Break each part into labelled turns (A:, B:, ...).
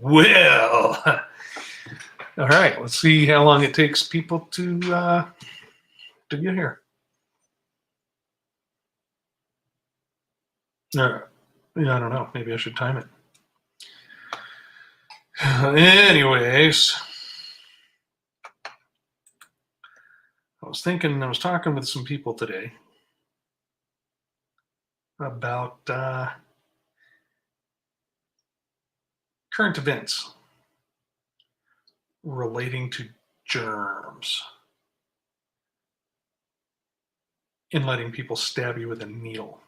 A: Well, all right. Let's see how long it takes people to get here. Yeah, I don't know. Maybe I should time it. Anyways, I was talking with some people today about current events relating to germs and letting people stab you with a needle.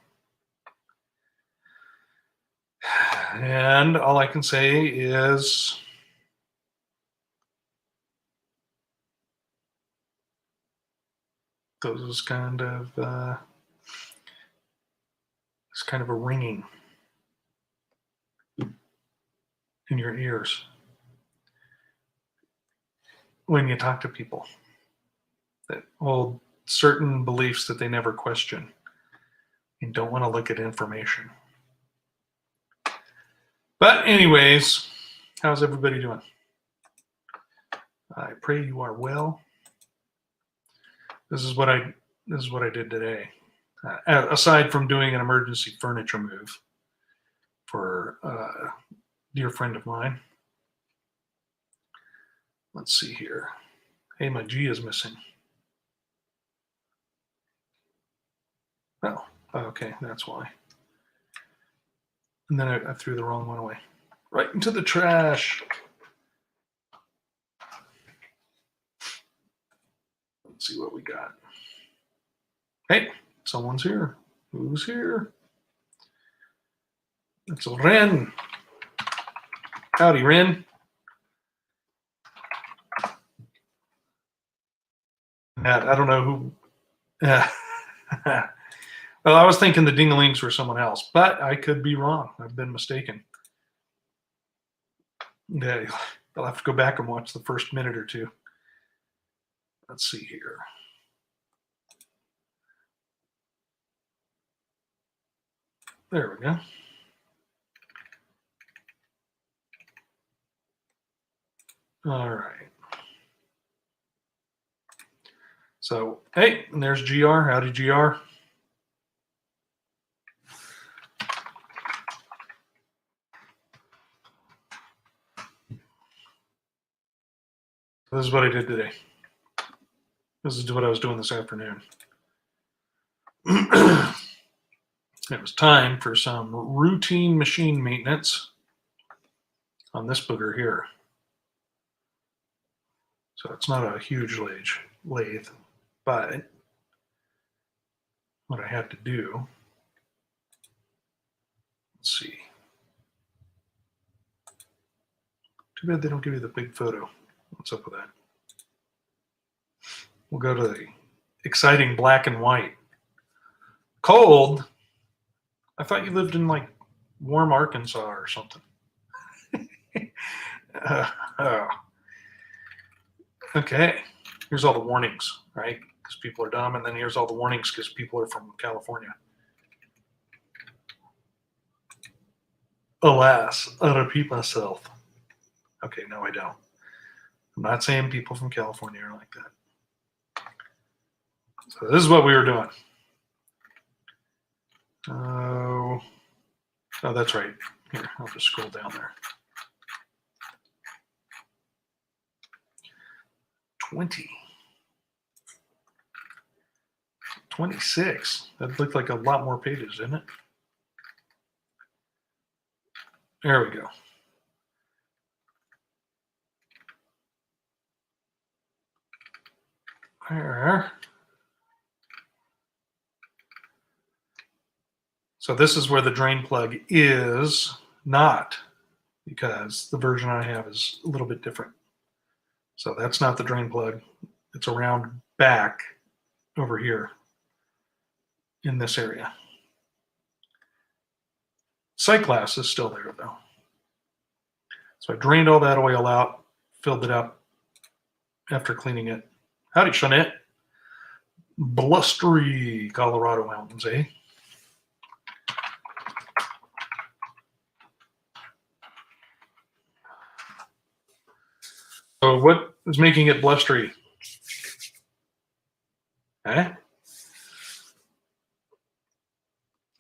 A: And all I can say is it's kind of a ringing in your ears when you talk to people that hold certain beliefs that they never question and don't want to look at information. But anyways, how's everybody doing? I pray you are well. This is what I did today. Aside from doing an emergency furniture move for a dear friend of mine. Let's see here. Hey, my G is missing. Oh, okay, that's why. And then I threw the wrong one away. Right into the trash. Let's see what we got. Hey, someone's here. Who's here? It's Ren. Howdy, Ren. Matt, I don't know who. Well, I was thinking the Ding-A-Lings were someone else, but I could be wrong. I've been mistaken. Yeah, I'll have to go back and watch the first minute or two. Let's see here. There we go. All right. So, hey, and there's GR. Howdy, GR. This is what I did today. This is what I was doing this afternoon. It was time for some routine machine maintenance on this booger here. So it's not a huge lathe, but what I had to do, let's see. Too bad they don't give you the big photo. What's up with that? We'll go to the exciting black and white. Cold? I thought you lived in like warm Arkansas or something. Okay, here's all the warnings, right? Because people are dumb, and then here's all the warnings because people are from California. Alas, I repeat myself. Okay, no, I don't. I'm not saying people from California are like that. So this is what we were doing. Oh, that's right. Here, I'll just scroll down there. 20. 26. That looked like a lot more pages, didn't it? There we go. There. So this is where the drain plug is not, because the version I have is a little bit different. So that's not the drain plug. It's around back over here in this area. Sight glass is still there though. So I drained all that oil out, filled it up after cleaning it. Howdy, Shawnette. Blustery Colorado mountains, eh? So what is making it blustery? Eh?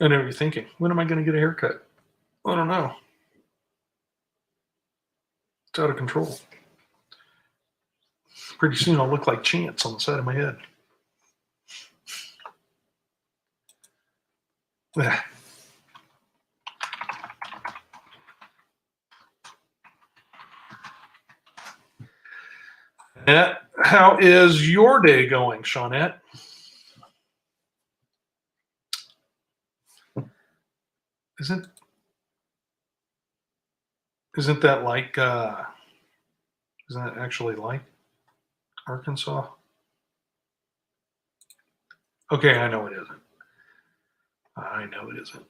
A: I know what you're thinking. When am I going to get a haircut? I don't know. It's out of control. Pretty soon I'll look like Chance on the side of my head. Yeah. How is your day going, Shawnette? Isn't that like isn't that actually like Arkansas? Okay, I know it isn't. I know it isn't.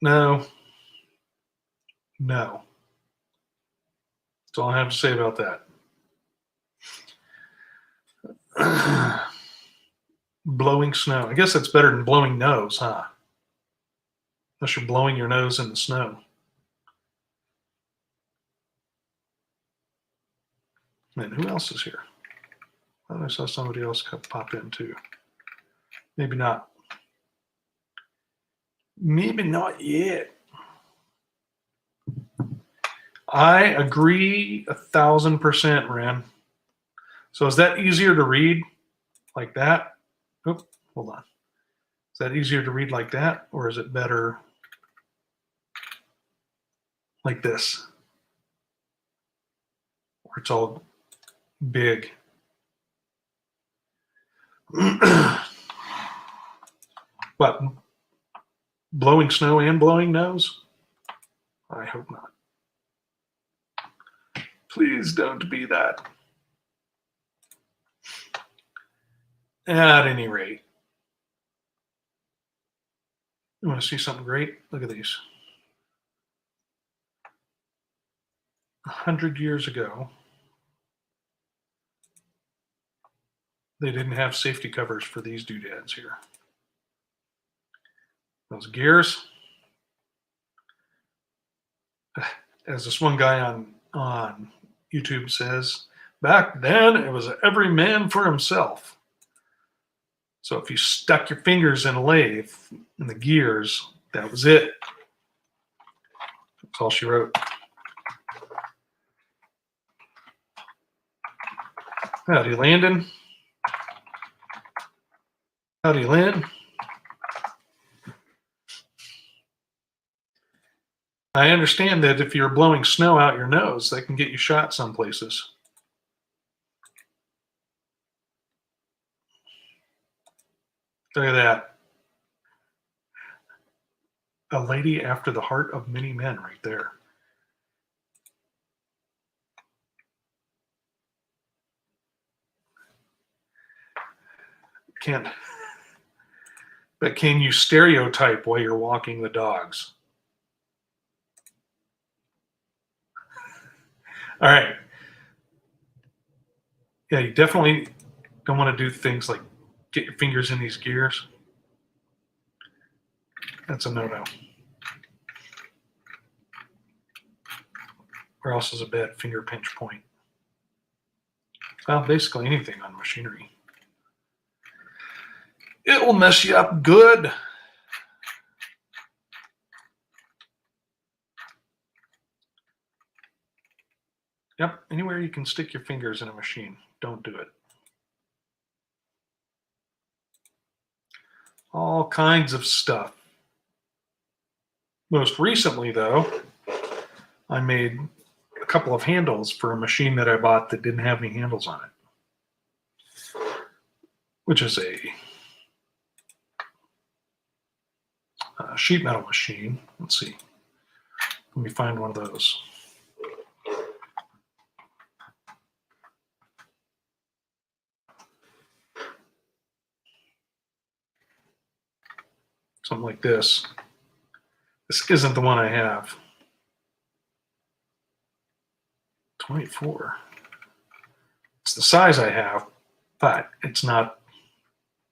A: No. No. That's all I have to say about that. Blowing snow. I guess that's better than blowing nose, huh? Unless you're blowing your nose in the snow. And who else is here? I saw somebody else pop in too. Maybe not. Maybe not yet. I agree 1,000%, Ren. So is that easier to read like that? Oh, hold on. Is that easier to read like that, or is it better like this, where it's all big? What? Blowing snow and blowing nose? I hope not. Please don't be that. At any rate, you want to see something great? Look at these. 100 years ago, they didn't have safety covers for these doodads here. Those gears, as this one guy on YouTube says, back then it was every man for himself. So if you stuck your fingers in a lathe in the gears, that was it. That's all she wrote. Howdy, Landon. Howdy, Lynn. I understand that if you're blowing snow out your nose, that can get you shot some places. Look at that. A lady after the heart of many men right there. But can you stereotype while you're walking the dogs? All right. Yeah, you definitely don't want to do things like get your fingers in these gears. That's a no-no. Where else is a bad finger pinch point? Well, basically anything on machinery. It will mess you up good. Yep, anywhere you can stick your fingers in a machine, don't do it. All kinds of stuff. Most recently, though, I made a couple of handles for a machine that I bought that didn't have any handles on it, which is a sheet metal machine. Let's see. Let me find one of those. Something like this. This isn't the one I have. 24. It's the size I have, but it's not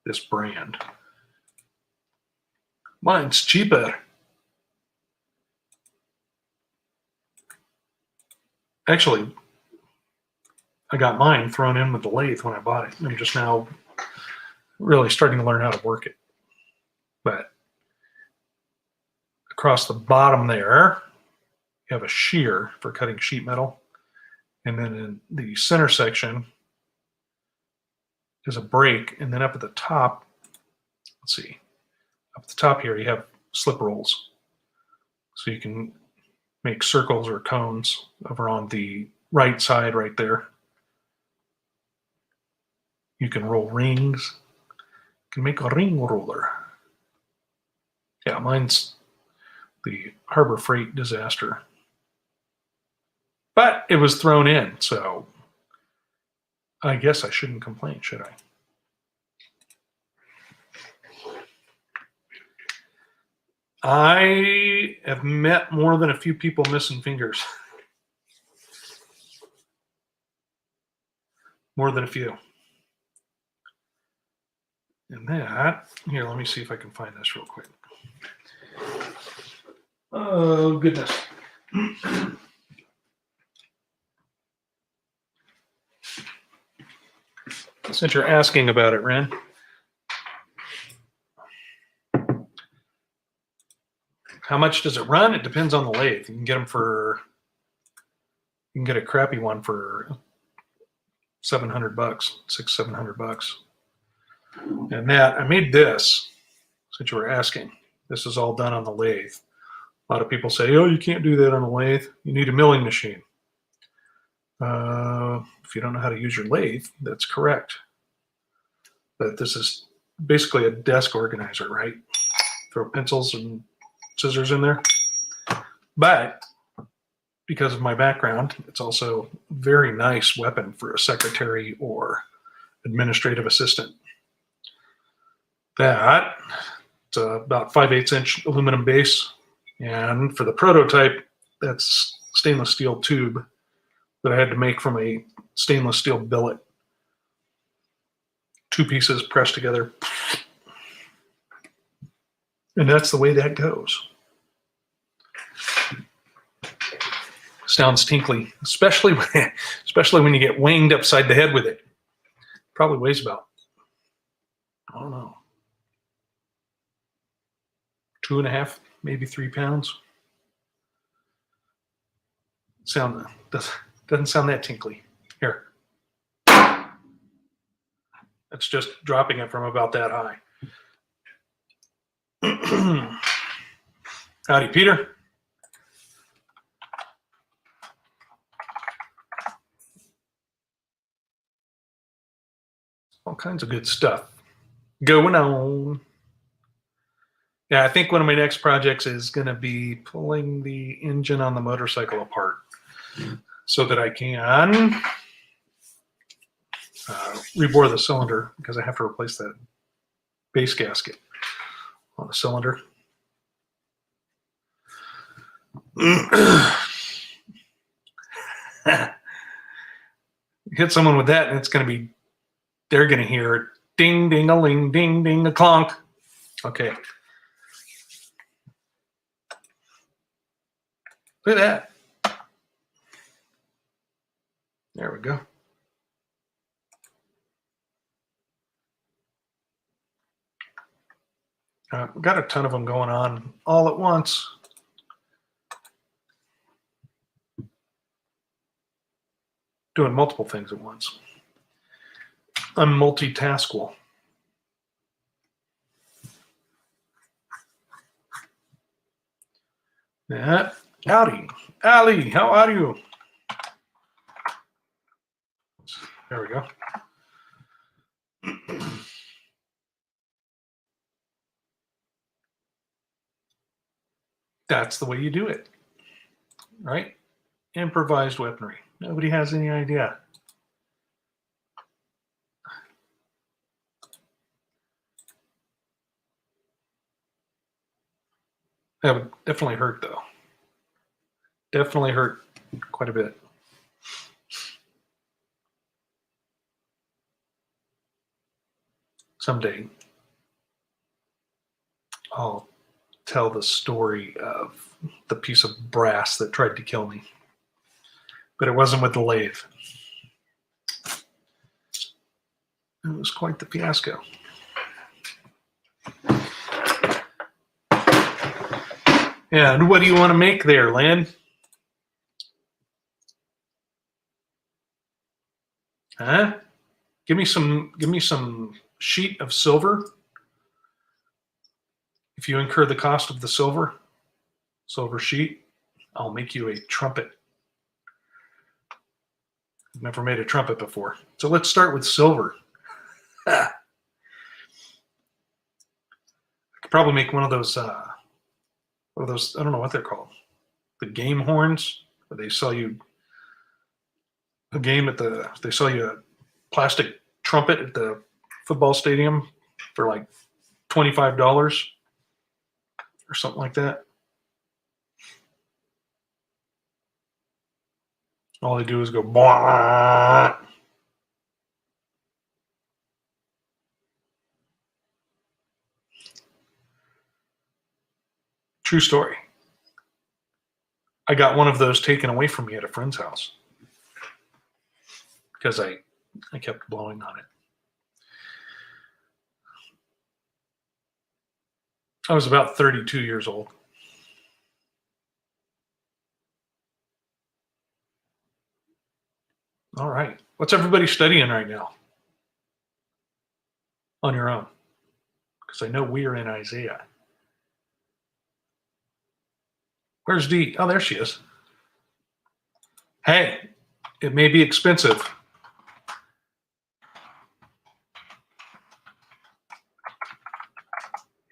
A: this brand. Mine's cheaper. Actually, I got mine thrown in with the lathe when I bought it. I'm just now really starting to learn how to work it. But across the bottom there, you have a shear for cutting sheet metal. And then in the center section is a brake. And then up at the top, let's see, up at the top here, you have slip rolls. So you can make circles or cones over on the right side right there. You can roll rings. You can make a ring roller. Yeah, mine's the Harbor Freight disaster. But it was thrown in, so I guess I shouldn't complain, should I? I have met more than a few people missing fingers. More than a few. And that, here, let me see if I can find this real quick. Oh, goodness. Since you're asking about it, Ren. How much does it run? It depends on the lathe. You can get a crappy one for $700, $600-700. And that, I made this, since you were asking. This is all done on the lathe. A lot of people say, oh, you can't do that on a lathe. You need a milling machine. If you don't know how to use your lathe, that's correct. But this is basically a desk organizer, right? Throw pencils and scissors in there. But because of my background, it's also a very nice weapon for a secretary or administrative assistant. That, it's about 5/8 inch aluminum base. And for the prototype, that's stainless steel tube that I had to make from a stainless steel billet. 2 pieces pressed together. And that's the way that goes. Sounds tinkly, especially when you get winged upside the head with it. Probably weighs about, I don't know, 2.5, maybe 3 pounds. Doesn't sound that tinkly. Here. That's just dropping it from about that high. Howdy, Peter. All kinds of good stuff going on. Yeah, I think one of my next projects is going to be pulling the engine on the motorcycle apart so that I can rebore the cylinder, because I have to replace that base gasket on the cylinder. Hit someone with that and it's going to be, they're going to hear ding, ding-a-ling, ding, ding-a-clonk. Okay. Look at that. There we go. We've got a ton of them going on all at once. Doing multiple things at once. I'm multitaskable. Yeah. Howdy. Ali, how are you? There we go. That's the way you do it, right? Improvised weaponry. Nobody has any idea. That would definitely hurt, though. Definitely hurt quite a bit. Someday, I'll tell the story of the piece of brass that tried to kill me. but it wasn't with the lathe. It was quite the fiasco. And what do you want to make there, Lynn? Huh? Give me some sheet of silver. If you incur the cost of the silver sheet, I'll make you a trumpet. I've never made a trumpet before. So let's start with silver. I could probably make one of those, I don't know what they're called. The game horns, where they sell you a game they sell you a plastic trumpet at the football stadium for like $25 or something like that. All they do is go bah. True story. I got one of those taken away from me at a friend's house because I kept blowing on it. I was about 32 years old. All right. What's everybody studying right now? On your own. Because I know we are in Isaiah. Where's Dee? Oh, there she is. Hey, it may be expensive.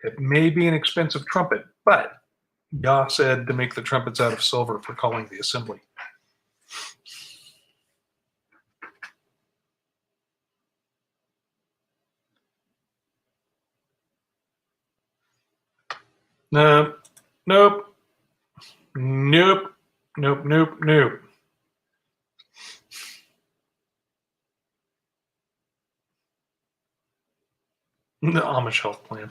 A: It may be an expensive trumpet, but Yah said to make the trumpets out of silver for calling the assembly. No, nope, nope, nope, nope, nope. The Amish health plan.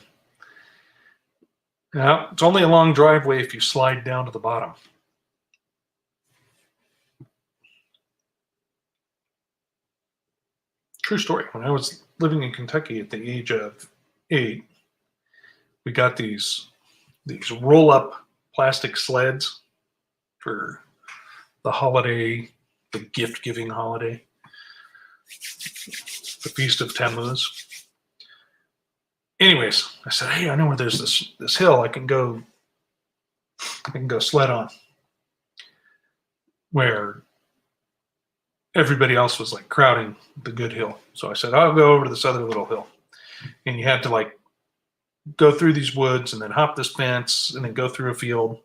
A: Now, it's only a long driveway if you slide down to the bottom. True story. When I was living in Kentucky at the age of 8, we got these roll-up plastic sleds for the holiday, the gift-giving holiday, the Feast of Tammuz. Anyways, I said, hey, I know where there's this hill I can go sled on, where everybody else was like crowding the good hill. So I said, I'll go over to this other little hill. And you had to like go through these woods and then hop this fence and then go through a field.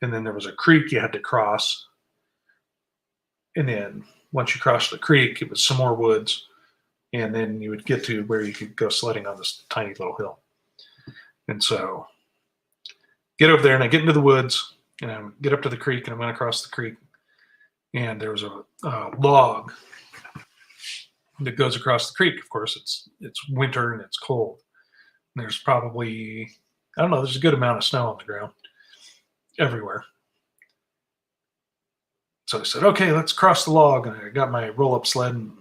A: And then there was a creek you had to cross. And then once you crossed the creek, it was some more woods. And then you would get to where you could go sledding on this tiny little hill. And so get over there and I get into the woods and I get up to the creek and I'm going to cross the creek. And there was a log that goes across the creek. Of course, it's winter and it's cold. And there's probably, I don't know, there's a good amount of snow on the ground everywhere. So I said, okay, let's cross the log. And I got my roll-up sled and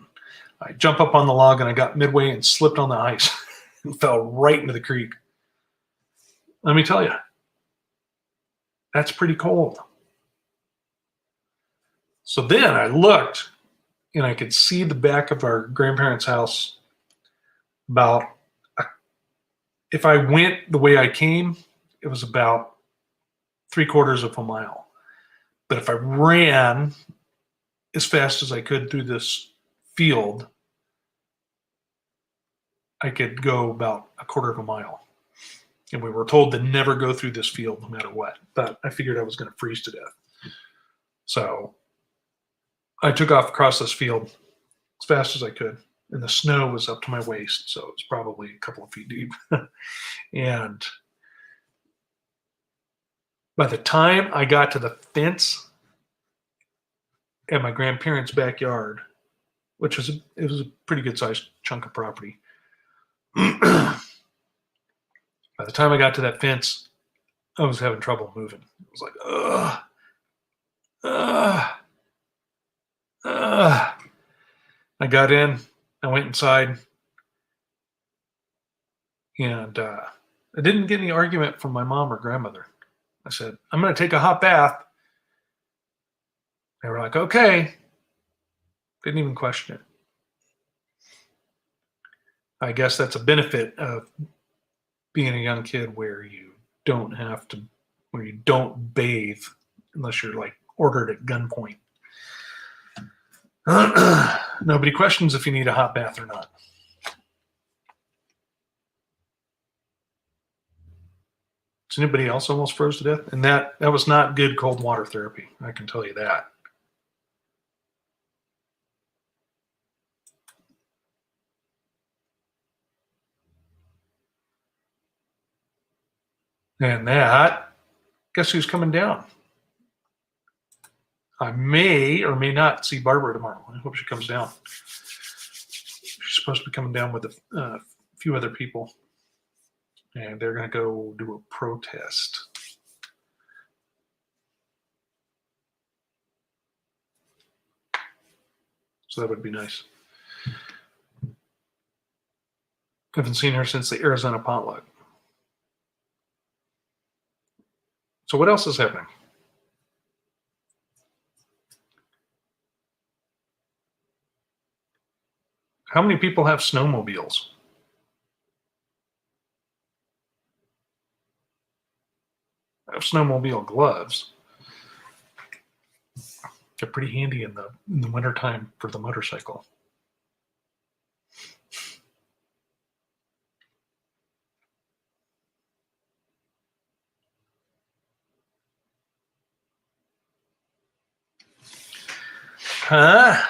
A: I jump up on the log and I got midway and slipped on the ice and fell right into the creek. Let me tell you, that's pretty cold. So then I looked and I could see the back of our grandparents' house if I went the way I came, it was about 3/4 of a mile. But if I ran as fast as I could through this field, I could go about 1/4 of a mile. And we were told to never go through this field no matter what. But I figured I was going to freeze to death. So I took off across this field as fast as I could. And the snow was up to my waist. So it was probably a couple of feet deep. And by the time I got to the fence at my grandparents' backyard, which was it was a pretty good sized chunk of property. By the time I got to that fence, I was having trouble moving. It was like, ugh. I got in, I went inside, and I didn't get any argument from my mom or grandmother. I said, I'm going to take a hot bath. They were like, okay. Didn't even question it. I guess that's a benefit of being a young kid where you don't bathe unless you're like ordered at gunpoint. Nobody questions if you need a hot bath or not. Is anybody else almost froze to death? And that was not good cold water therapy. I can tell you that. And that, guess who's coming down? I may or may not see Barbara tomorrow. I hope she comes down. She's supposed to be coming down with a few other people. And they're going to go do a protest. So that would be nice. Haven't seen her since the Arizona potluck. So what else is happening? How many people have snowmobiles? I have snowmobile gloves. They're pretty handy in the wintertime for the motorcycle. Huh?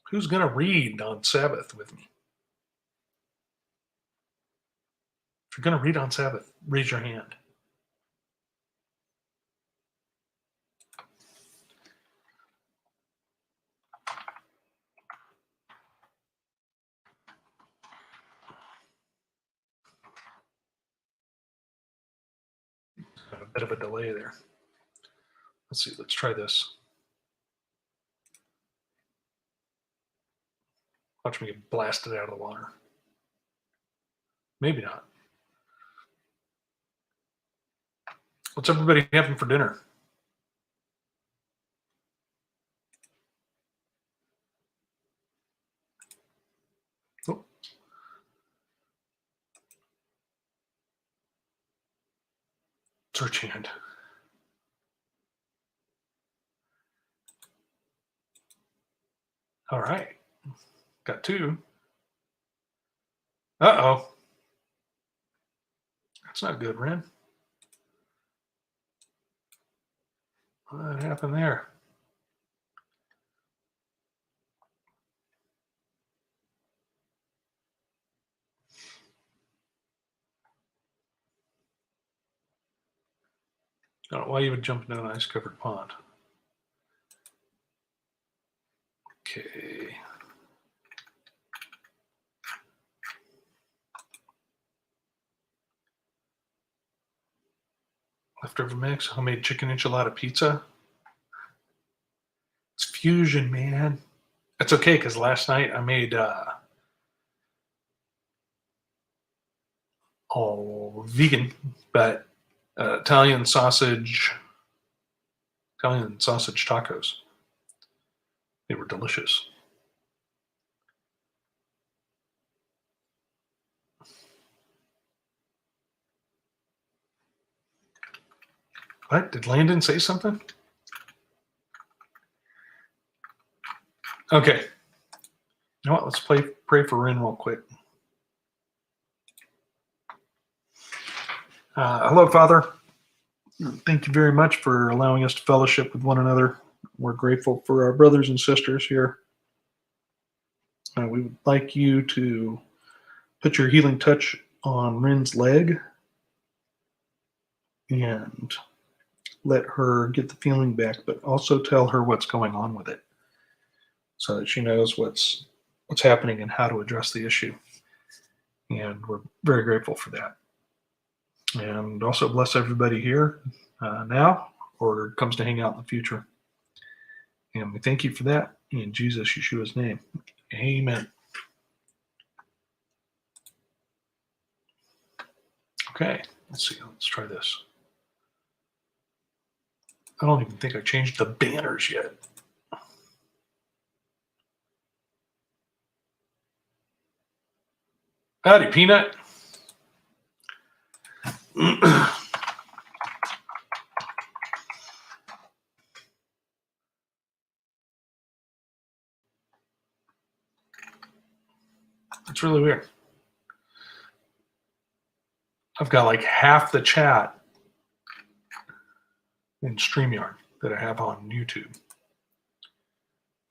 A: Who's going to read on Sabbath with me? If you're going to read on Sabbath, raise your hand. Got a bit of a delay there. Let's see. Let's try this. Watch me get blasted out of the water. Maybe not. What's everybody having for dinner? Oh. Search hand. All right. Got two. Uh-oh. That's not good, Ren. What happened there? I don't know why you would jump into an ice-covered pond. Okay. Leftover mix, homemade chicken enchilada pizza. It's fusion, man. That's okay, because last night I made all vegan, but Italian sausage tacos. They were delicious. What? Did Landon say something? Okay. You know what? Let's pray for Ren real quick. Hello, Father. Thank you very much for allowing us to fellowship with one another. We're grateful for our brothers and sisters here. We would like you to put your healing touch on Ren's leg and let her get the feeling back, but also tell her what's going on with it so that she knows what's happening and how to address the issue. And we're very grateful for that. And also bless everybody here now or comes to hang out in the future. And we thank you for that in Jesus Yeshua's name. Amen. Okay, let's see. Let's try this. I don't even think I changed the banners yet. Howdy, Peanut. It's really weird. I've got like half the chat in StreamYard that I have on YouTube.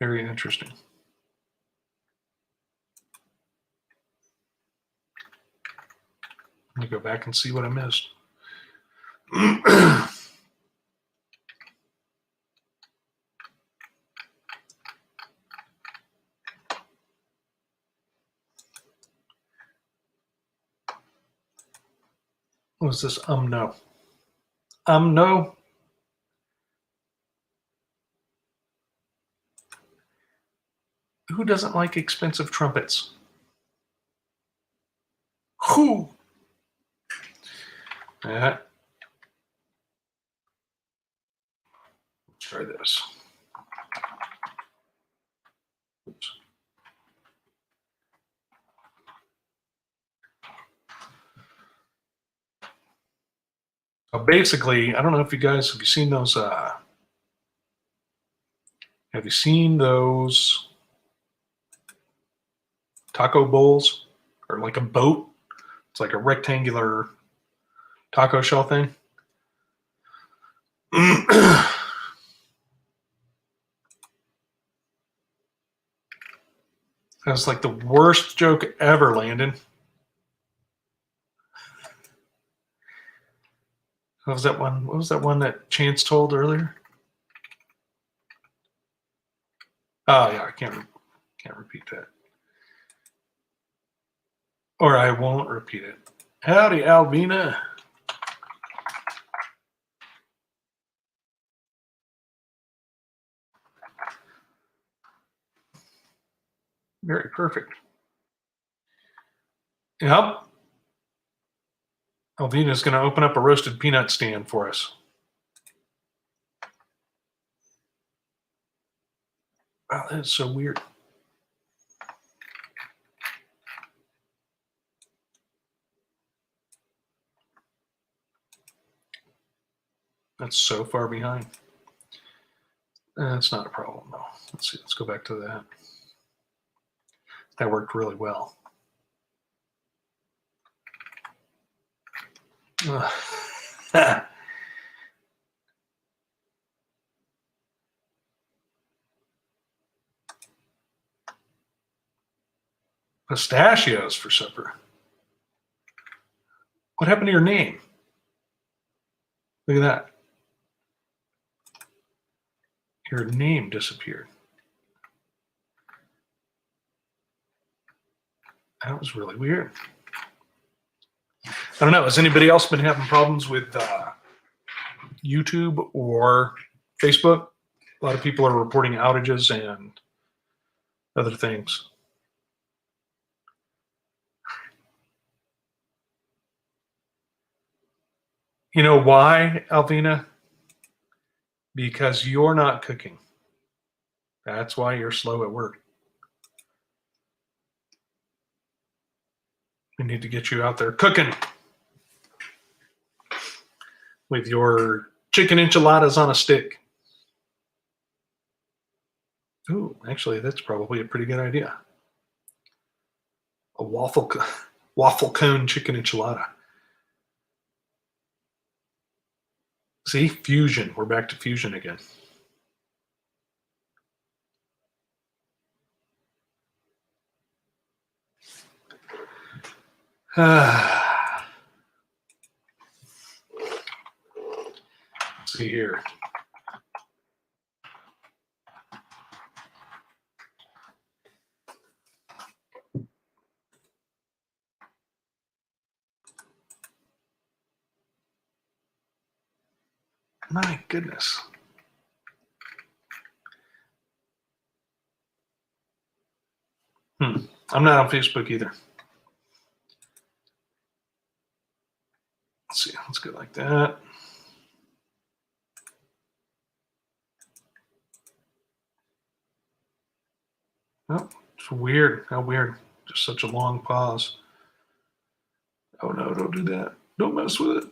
A: Very interesting. Let me go back and see what I missed. What was this? No. No. Who doesn't like expensive trumpets? Who? Yeah. Let's try this. Oops. Basically, I don't know if you guys have you seen those. Have you seen those taco bowls or like a boat? It's like a rectangular taco shell thing. That's like the worst joke ever, Landon. What was that one? What was that one that Chance told earlier? Oh yeah, I can't repeat that. Or I won't repeat it. Howdy, Alvina. Very perfect. Yep. Alvina's going to open up a roasted peanut stand for us. Wow, that is so weird. That's so far behind. That's not a problem, though. Let's see. Let's go back to that. That worked really well. Pistachios for supper. What happened to your name? Look at that. Your name disappeared. That was really weird. I don't know. Has anybody else been having problems with YouTube or Facebook? A lot of people are reporting outages and other things. You know why, Alvina? Because you're not cooking. That's why you're slow at work. We need to get you out there cooking with your chicken enchiladas on a stick. Ooh, actually, that's probably a pretty good idea. A waffle cone chicken enchilada. See, fusion. We're back to fusion again. Let's see here. My goodness. I'm not on Facebook either. Let's see. Let's go like that. Oh, it's weird. How weird. Just such a long pause. Oh no, don't do that. Don't mess with it.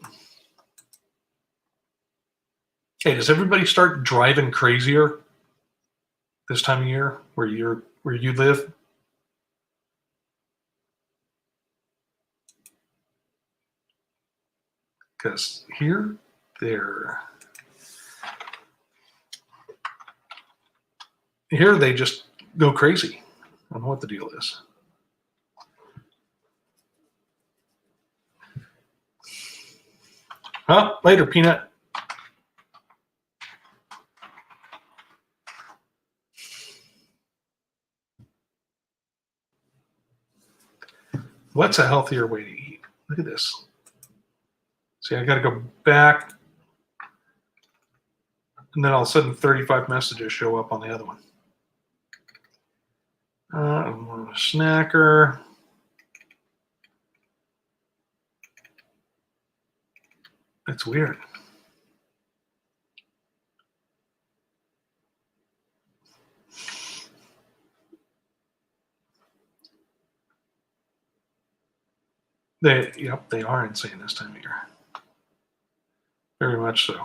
A: Hey, does everybody start driving crazier this time of year where you live? Because here they just go crazy. I don't know what the deal is. Huh? Later, Peanut. What's a healthier way to eat? Look at this. See, I got to go back, and then all of a sudden 35 messages show up on the other one. I'm a snacker. It's weird. They are insane this time of year. Very much so.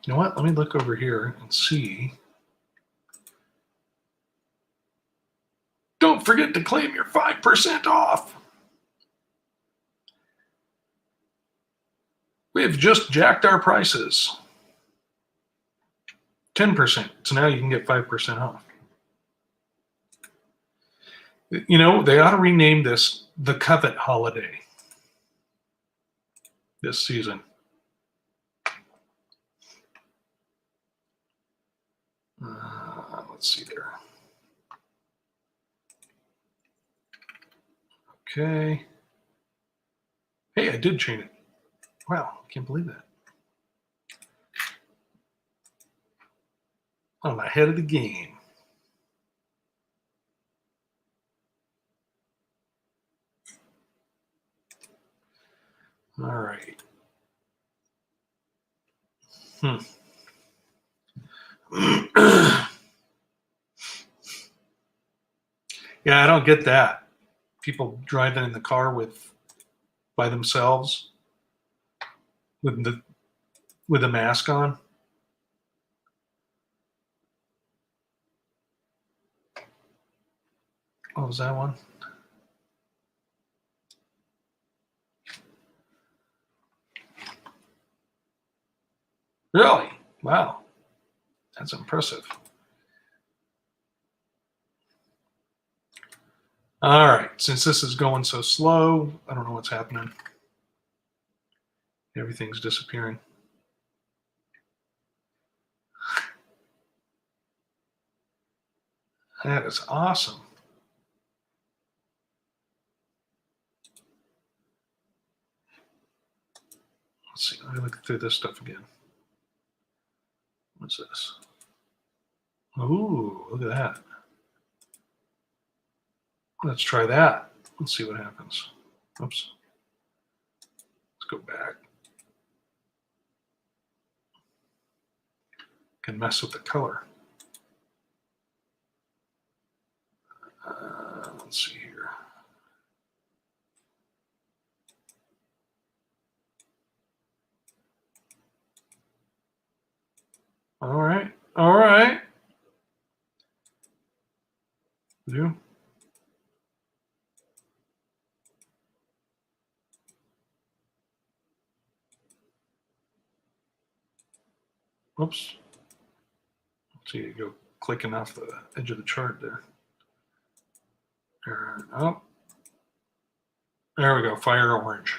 A: You know what? Let me look over here and see. Don't forget to claim your 5% off. We've just jacked our prices. 10%. So now you can get 5% off. You know, they ought to rename this the Covet Holiday this season. Let's see there. Okay. Hey, I did change it. Wow, can't believe that. I'm ahead of the game. All right. Yeah, I don't get that. People driving in the car by themselves with a mask on. What was that one? Really? Wow. That's impressive. All right. Since this is going so slow, I don't know what's happening. Everything's disappearing. That is awesome. Let's see. Let me look through this stuff again. What's this? Ooh, look at that. Let's try that. Let's see what happens. Oops. Let's go back. Can mess with the color. Let's see here. All right. All right. Do. Whoops. So you go clicking off the edge of the chart there. Oh. There we go. Fire orange.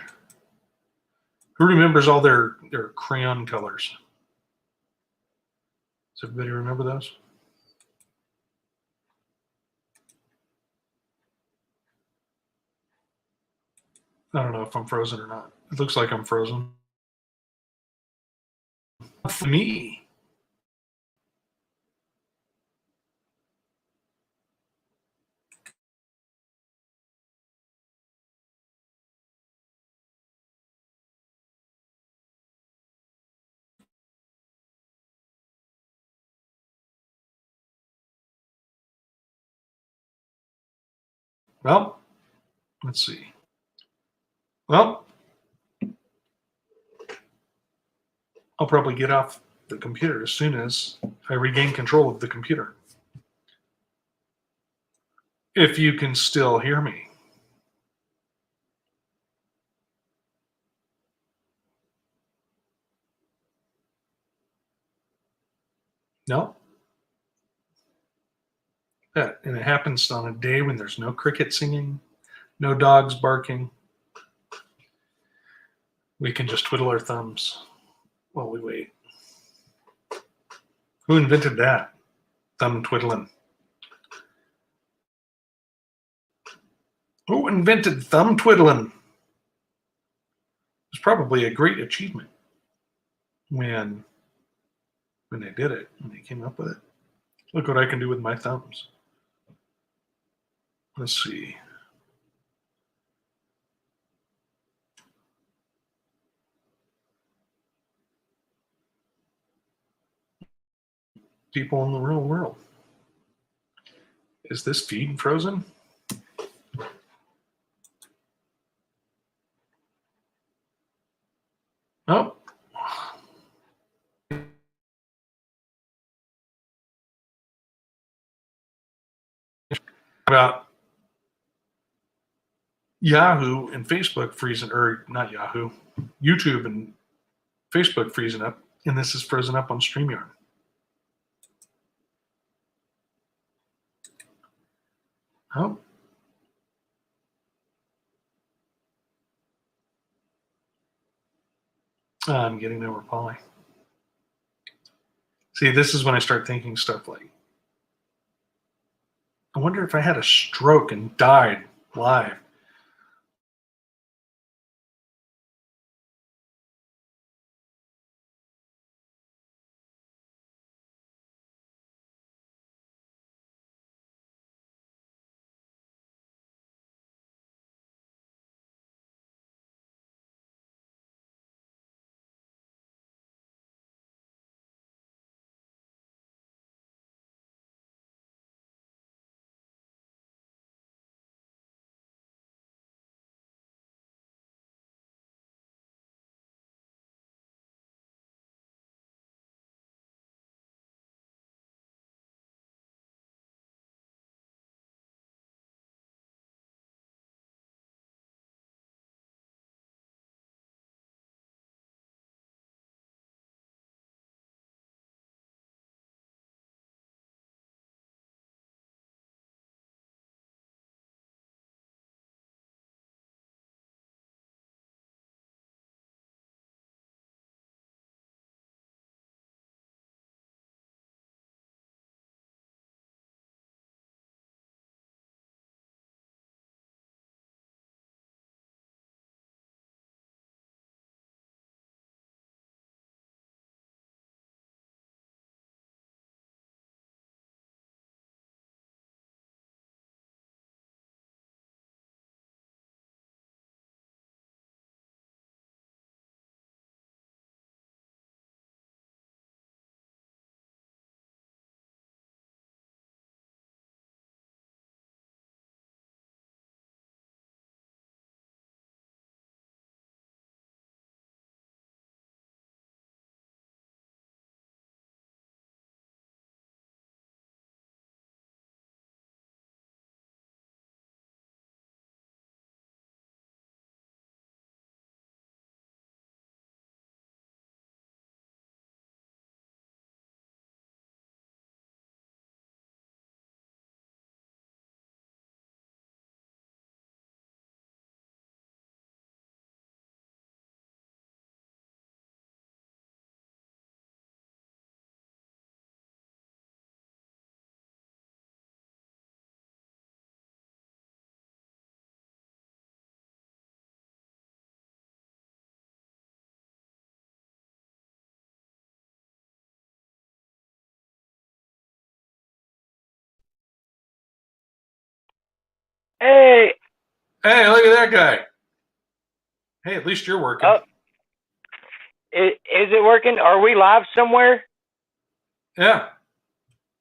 A: Who remembers all their crayon colors? Does everybody remember those? I don't know if I'm frozen or not. It looks like I'm frozen. For me. Well, let's see. Well, I'll probably get off the computer as soon as I regain control of the computer. If you can still hear me. No? And it happens on a day when there's no cricket singing, no dogs barking. We can just twiddle our thumbs while we wait. Who invented that? Thumb twiddling. Who invented thumb twiddling? It's probably a great achievement when they did it, when they came up with it. Look what I can do with my thumbs. Let's see. People in the real world. Is this feed frozen? Oh. About Yahoo and Facebook freezing, or not Yahoo, YouTube and Facebook freezing up, and this is frozen up on StreamYard. Oh. I'm getting over Polly. See, this is when I start thinking stuff like, I wonder if I had a stroke and died live.
B: Hey,
A: Hey, look at that guy. Hey, at least you're working.
B: oh, is it working? Are we live somewhere?
A: Yeah.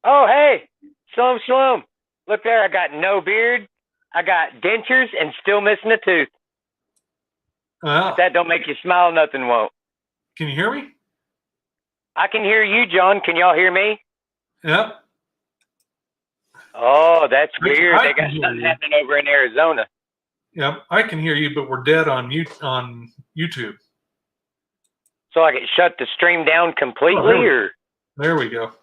B: Oh, hey, Shalom, Shalom. Look there, I got no beard. I got dentures and still missing a tooth.
A: Well,
B: If that don't make you smile, nothing won't.
A: can you hear me?
B: I can hear you, John. Can y'all hear me?
A: Yep.
B: Oh, that's weird.
A: I
B: They got
A: can hear
B: something
A: you.
B: happening over in Arizona.
A: Yep. I can hear you, but we're dead on YouTube.
B: So I could shut the stream down completely, or
A: There we go.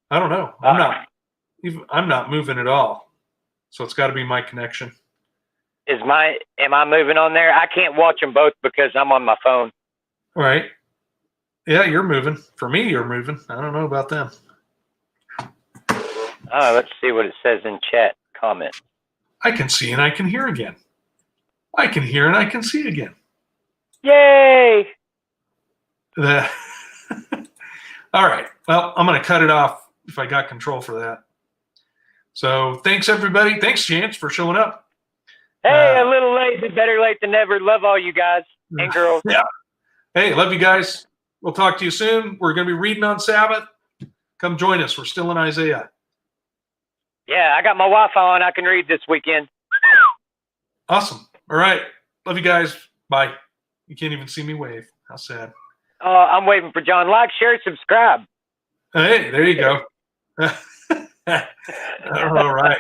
A: I don't know. I'm not moving at all. So it's got to be my connection.
B: am I moving on there? I can't watch them both because I'm on my phone.
A: All right. Yeah, you're moving. For me, you're moving. I don't know about them.
B: Oh, let's see what it says in chat comment.
A: I can see and I can hear again. I can hear and I can see again.
B: Yay!
A: All right. Well, I'm going to cut it off if I got control for that. So thanks, everybody. Thanks, Chance, for showing up.
B: Hey, a little late, but better late than never. Love all you guys and girls.
A: Yeah. Hey, love you guys. We'll talk to you soon. We're going to be reading on Sabbath. Come join us. We're still in Isaiah.
B: Yeah, I got my Wi-Fi on. I can read this weekend.
A: Awesome. All right. Love you guys. Bye. You can't even see me wave. How sad.
B: I'm waiting for John. Like, share, subscribe.
A: Hey, there you go. All right.